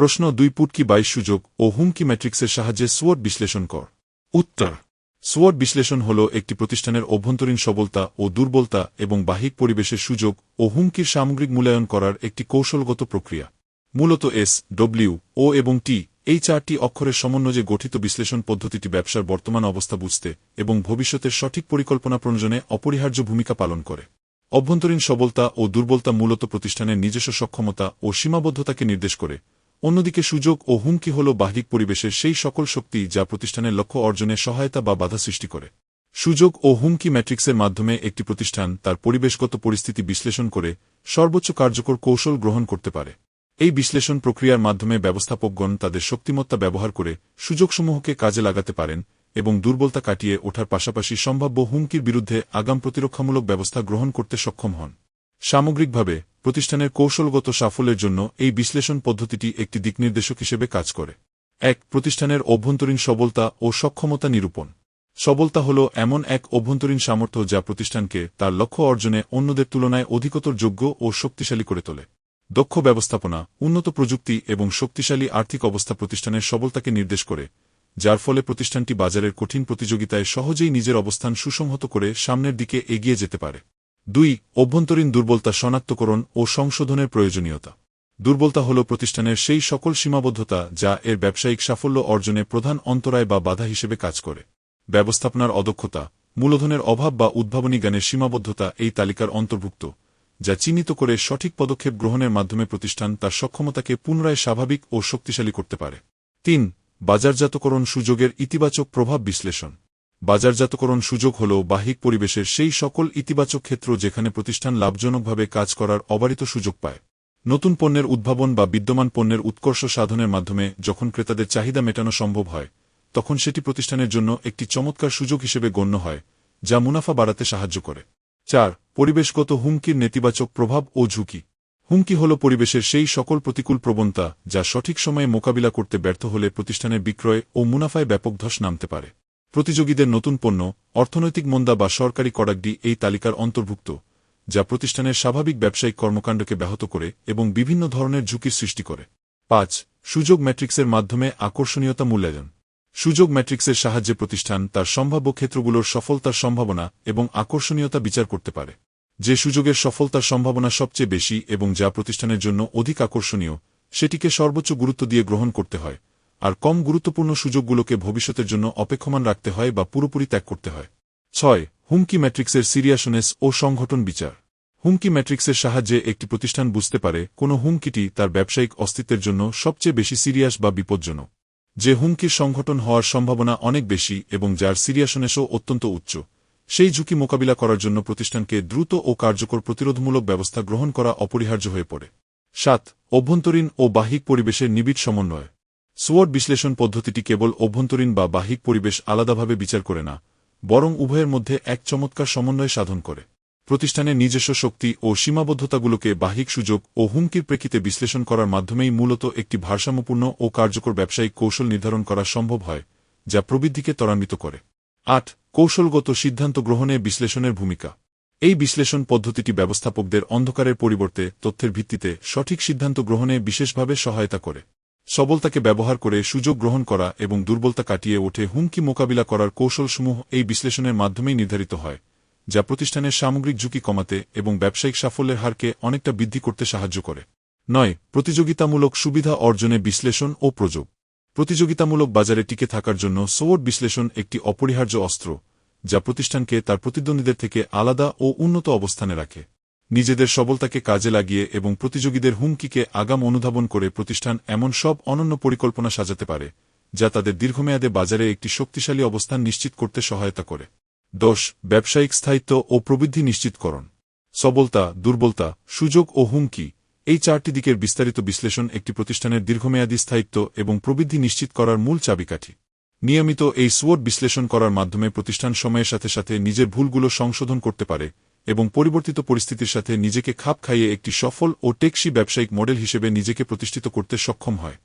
প্রশ্ন 2 পুট কি 22 সুযোগ ও হুমকি ম্যাট্রিক্সের সাহায্যে SWOT বিশ্লেষণ কর। উত্তর SWOT বিশ্লেষণ হল একটি প্রতিষ্ঠানের অভ্যন্তরীণ সবলতা ও দুর্বলতা এবং বাহ্যিক পরিবেশের সুযোগ ও হুমকির সামগ্রিক মূল্যায়ন করার একটি কৌশলগত প্রক্রিয়া। মূলত S, W, O এবং T এই 4টি অক্ষরের সমন্বয়ে গঠিত বিশ্লেষণ পদ্ধতিটি ব্যবসার বর্তমান অবস্থা বুঝতে এবং ভবিষ্যতের সঠিক পরিকল্পনা প্রণয়নে অপরিহার্য ভূমিকা পালন করে। অভ্যন্তরীণ সবলতা ও দুর্বলতা মূলত প্রতিষ্ঠানের নিজস্ব সক্ষমতা ও সীমাবদ্ধতাকে নির্দেশ করে। অন্যদিকে সুযোগ ও হুমকি হল বাহ্যিক পরিবেশের সেই সকল শক্তি যা প্রতিষ্ঠানের লক্ষ্য অর্জনে সহায়তা বা বাধা সৃষ্টি করে। সুযোগ ও হুমকি ম্যাট্রিক্সের মাধ্যমে একটি প্রতিষ্ঠান তার পরিবেশগত পরিস্থিতি বিশ্লেষণ করে সর্বোচ্চ কার্যকর কৌশল গ্রহণ করতে পারে। এই বিশ্লেষণ প্রক্রিয়ার মাধ্যমে ব্যবস্থাপকগণ তাদের শক্তিমত্তা ব্যবহার করে সুযোগসমূহকে কাজে লাগাতে পারেন এবং দুর্বলতা কাটিয়ে ওঠার পাশাপাশি সম্ভাব্য হুমকির বিরুদ্ধে আগাম প্রতিরক্ষামূলক ব্যবস্থা গ্রহণ করতে সক্ষম হন। সামগ্রিকভাবে প্রতিষ্ঠানের কৌশলগত সাফল্যের জন্য এই বিশ্লেষণ পদ্ধতিটি একটি দিকনির্দেশক হিসেবে কাজ করে। 1. প্রতিষ্ঠানের অভ্যন্তরীণ সবলতা ও সক্ষমতা নিরূপণ। সবলতা হল এমন এক অভ্যন্তরীণ সামর্থ্য যা প্রতিষ্ঠানকে তার লক্ষ্য অর্জনে অন্যদের তুলনায় অধিকতর যোগ্য ও শক্তিশালী করে তোলে। দক্ষ ব্যবস্থাপনা, উন্নত প্রযুক্তি এবং শক্তিশালী আর্থিক অবস্থা প্রতিষ্ঠানের সবলতাকে নির্দেশ করে, যার ফলে প্রতিষ্ঠানটি বাজারের কঠিন প্রতিযোগিতায় সহজেই নিজের অবস্থান সুসংহত করে সামনের দিকে এগিয়ে যেতে পারে। 2. অভ্যন্তরীণ দুর্বলতা শনাক্তকরণ ও সংশোধনের প্রয়োজনীয়তা। দুর্বলতা হল প্রতিষ্ঠানের সেই সকল সীমাবদ্ধতা যা এর ব্যবসায়িক সাফল্য অর্জনে প্রধান অন্তরায় বা বাধা হিসেবে কাজ করে। ব্যবস্থাপনার অদক্ষতা, মূলধনের অভাব বা উদ্ভাবনী জ্ঞানের সীমাবদ্ধতা এই তালিকার অন্তর্ভুক্ত, যা চিহ্নিত করে সঠিক পদক্ষেপ গ্রহণের মাধ্যমে প্রতিষ্ঠান তার সক্ষমতাকে পুনরায় স্বাভাবিক ও শক্তিশালী করতে পারে। 3. বাজারজাতকরণ সুযোগের ইতিবাচক প্রভাব বিশ্লেষণ। বাজারজাতকরণ সুযোগ হল বাহ্যিক পরিবেশের সেই সকল ইতিবাচক ক্ষেত্র যেখানে প্রতিষ্ঠান লাভজনকভাবে কাজ করার অবারিত সুযোগ পায়। নতুন পণ্যের উদ্ভাবন বা বিদ্যমান পণ্যের উৎকর্ষ সাধনের মাধ্যমে যখন ক্রেতাদের চাহিদা মেটানো সম্ভব হয়, তখন সেটি প্রতিষ্ঠানের জন্য একটি চমৎকার সুযোগ হিসেবে গণ্য হয়, যা মুনাফা বাড়াতে সাহায্য করে। 4. পরিবেশগত হুমকির নেতিবাচক প্রভাব ও ঝুঁকি। হুমকি হল পরিবেশের সেই সকল প্রতিকূল প্রবণতা যা সঠিক সময়ে মোকাবিলা করতে ব্যর্থ হলে প্রতিষ্ঠানের বিক্রয় ও মুনাফায় ব্যাপক ধস নামতে পারে। প্রতিযোগীদের নতুন পণ্য, অর্থনৈতিক মন্দা বা সরকারি কড়াকড়ি এই তালিকার অন্তর্ভুক্ত, যা প্রতিষ্ঠানের স্বাভাবিক ব্যবসায়িক কর্মকাণ্ডকে ব্যাহত করে এবং বিভিন্ন ধরনের ঝুঁকির সৃষ্টি করে। 5. সুযোগ ম্যাট্রিক্সের মাধ্যমে আকর্ষণীয়তা মূল্যায়ন। সুযোগ ম্যাট্রিক্সের সাহায্যে প্রতিষ্ঠান তার সম্ভাব্য ক্ষেত্রগুলোর সফলতার সম্ভাবনা এবং আকর্ষণীয়তা বিচার করতে পারে। যে সুযোগের সফলতার সম্ভাবনা সবচেয়ে বেশি এবং যা প্রতিষ্ঠানের জন্য অধিক আকর্ষণীয়, সেটিকে সর্বোচ্চ গুরুত্ব দিয়ে গ্রহণ করতে হয়, আর কম গুরুত্বপূর্ণ সুযোগগুলোকে ভবিষ্যতের জন্য অপেক্ষমান রাখতে হয় বা পুরোপুরি ত্যাগ করতে হয়। 6. হুমকি ম্যাট্রিক্সের সিরিয়াসনেস ও সংগঠন বিচার। হুমকি ম্যাট্রিক্সের সাহায্যে একটি প্রতিষ্ঠান বুঝতে পারে কোন হুমকিটি তার ব্যবসায়িক অস্তিত্বের জন্য সবচেয়ে বেশি সিরিয়াস বা বিপজ্জনক। যে হুমকির সংঘটন হওয়ার সম্ভাবনা অনেক বেশি এবং যার সিরিয়াসনেসও অত্যন্ত উচ্চ, সেই ঝুঁকি মোকাবিলা করার জন্য প্রতিষ্ঠানকে দ্রুত ও কার্যকর প্রতিরোধমূলক ব্যবস্থা গ্রহণ করা অপরিহার্য হয়ে পড়ে। 7. অভ্যন্তরীণ ও বাহ্যিক পরিবেশের নিবিড় সমন্বয়। SWOT বিশ্লেষণ পদ্ধতিটি কেবল অভ্যন্তরীণ বা বাহ্যিক পরিবেশ আলাদাভাবে বিচার করে না, বরং উভয়ের মধ্যে এক চমৎকার সমন্বয় সাধন করে। প্রতিষ্ঠানের নিজস্ব শক্তি ও সীমাবদ্ধতাগুলোকে বাহ্যিক সুযোগ ও হুমকির প্রেক্ষিতে বিশ্লেষণ করার মাধ্যমেই মূলত একটি ভারসাম্যপূর্ণ ও কার্যকর ব্যবসায়িক কৌশল নির্ধারণ করা সম্ভব হয়, যা প্রবৃদ্ধিকে ত্বরান্বিত করে। 8. কৌশলগত সিদ্ধান্ত গ্রহণে বিশ্লেষণের ভূমিকা। এই বিশ্লেষণ পদ্ধতিটি ব্যবস্থাপকদের অন্ধকারের পরিবর্তে তথ্যের ভিত্তিতে সঠিক সিদ্ধান্ত গ্রহণে বিশেষভাবে সহায়তা করে। সবলতাকে ব্যবহার করে সুযোগ গ্রহণ করা এবং দুর্বলতা কাটিয়ে ওঠে হুমকি মোকাবিলা করার কৌশলসমূহ এই বিশ্লেষণের মাধ্যমেই নির্ধারিত হয়, যা প্রতিষ্ঠানের সামগ্রিক ঝুঁকি কমাতে এবং ব্যবসায়িক সাফল্যের হারকে অনেকটা বৃদ্ধি করতে সাহায্য করে। 9. প্রতিযোগিতামূলক সুবিধা অর্জনে বিশ্লেষণ ও প্রযোগ। প্রতিযোগিতামূলক বাজারে টিকে থাকার জন্য SWOT বিশ্লেষণ একটি অপরিহার্য অস্ত্র, যা প্রতিষ্ঠানকে তার প্রতিদ্বন্দ্বীদের থেকে আলাদা ও উন্নত অবস্থানে রাখে। নিজেদের সবলতাকে কাজে লাগিয়ে এবং প্রতিযোগীদের হুমকিকে আগাম অনুধাবন করে প্রতিষ্ঠান এমন সব অনন্য পরিকল্পনা সাজাতে পারে, যা তাদের দীর্ঘমেয়াদে বাজারে একটি শক্তিশালী অবস্থান নিশ্চিত করতে সহায়তা করে। 10. ব্যবসায়িক স্থায়িত্ব ও প্রবৃদ্ধি নিশ্চিতকরণ। সবলতা, দুর্বলতা, সুযোগ ও হুমকি এই 4টি দিকের বিস্তারিত বিশ্লেষণ একটি প্রতিষ্ঠানের দীর্ঘমেয়াদী স্থায়িত্ব এবং প্রবৃদ্ধি নিশ্চিত করার মূল চাবিকাঠি। নিয়মিত এই SWOT বিশ্লেষণ করার মাধ্যমে প্রতিষ্ঠান সময়ের সাথে সাথে নিজের ভুলগুলো সংশোধন করতে পারে এবং পরিবর্তিত পরিস্থিতির সাথে নিজেকে খাপ খাইয়ে একটি সফল ও টেকসই ব্যবসায়িক মডেল হিসেবে নিজেকে প্রতিষ্ঠিত করতে সক্ষম হয়।